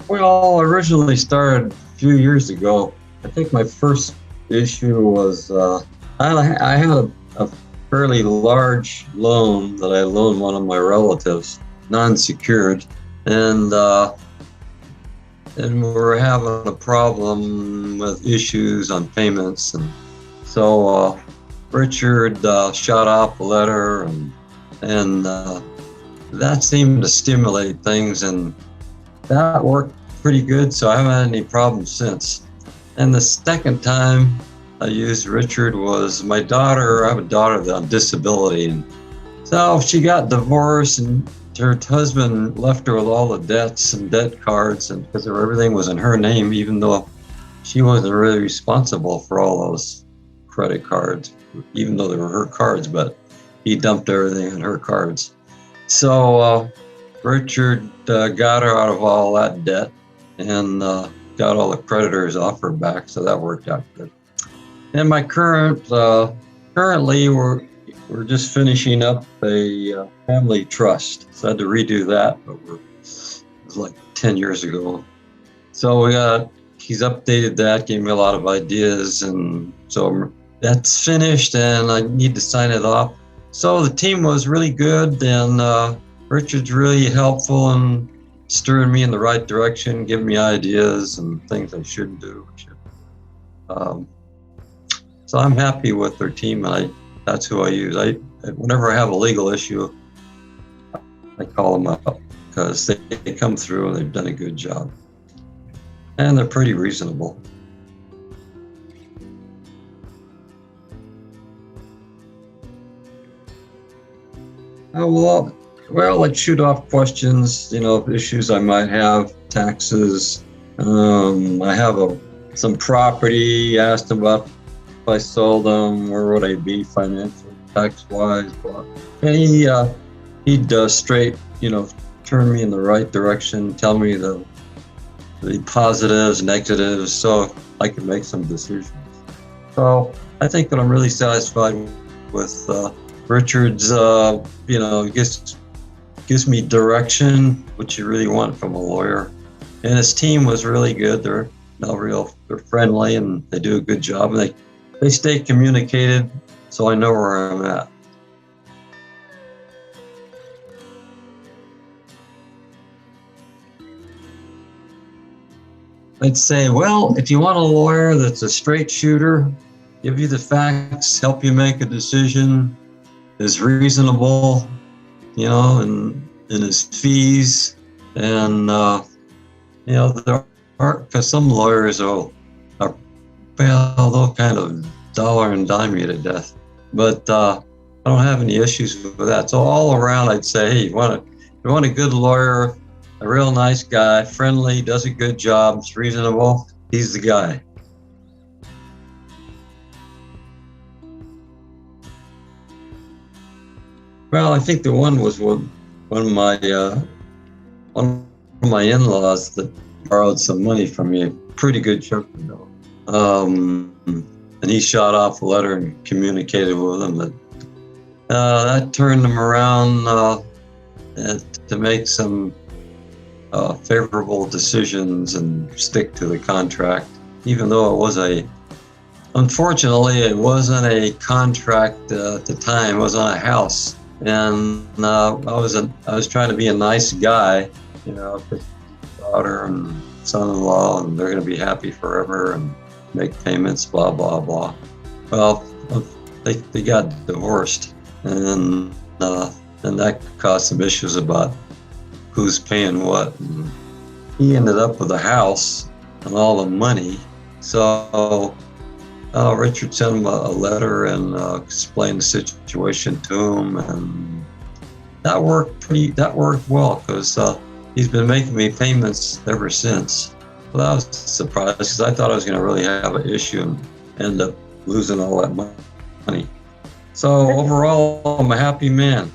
Well, originally started a few years ago. I think my first issue was I had a fairly large loan that I loaned one of my relatives, non-secured, and we were having a problem with issues on payments, and so Richard shot off a letter, and that seemed to stimulate things, and that worked pretty good, so I haven't had any problems since. And the second time I used Richard was my daughter. I have a daughter that's on disability, and so she got divorced, and her husband left her with all the debts and debt cards, and because everything was in her name, even though she wasn't really responsible for all those credit cards, even though they were her cards, but he dumped everything on her cards. So Richard got her out of all that debt and got all the creditors off her back, so that worked out good. And my currently we're just finishing up a family trust, so I had to redo that, but it was like 10 years ago. So he's updated that, gave me a lot of ideas, and so that's finished, and I need to sign it off. So the team was really good, and Richard's really helpful in steering me in the right direction, giving me ideas and things I shouldn't do. So I'm happy with their team, and that's who I use. Whenever I have a legal issue, I call them up because they come through and they've done a good job. And they're pretty reasonable. Well, I'd shoot off questions, issues I might have, taxes. I have some property, asked them about if I sold them, where would I be financially, tax-wise. And he'd straight, turn me in the right direction, tell me the positives, negatives, so I could make some decisions. So I think that I'm really satisfied with Richard's, gives me direction, which you really want from a lawyer. And his team was really good. They're friendly, and they do a good job. And they stay communicated, so I know where I'm at. I'd say, well, if you want a lawyer that's a straight shooter, give you the facts, help you make a decision, is reasonable, in his fees, and there are, because some lawyers they'll kind of dollar and dime you to death, but I don't have any issues with that. So all around, I'd say, hey, you want a good lawyer, a real nice guy, friendly, does a good job, it's reasonable, he's the guy. Well, I think the one was one of my in-laws that borrowed some money from me, a pretty good chunk ago. And he shot off a letter and communicated with him. But that turned him around to make some favorable decisions and stick to the contract, even though unfortunately, it wasn't a contract at the time. It was on a house. And I was trying to be a nice guy, for daughter and son-in-law, and they're going to be happy forever and make payments, blah, blah, blah. Well, they got divorced, and that caused some issues about who's paying what. And he ended up with a house and all the money. So Richard sent him a letter and explained the situation to him, and that worked well because he's been making me payments ever since. Well, I was surprised because I thought I was going to really have an issue and end up losing all that money. So overall, I'm a happy man.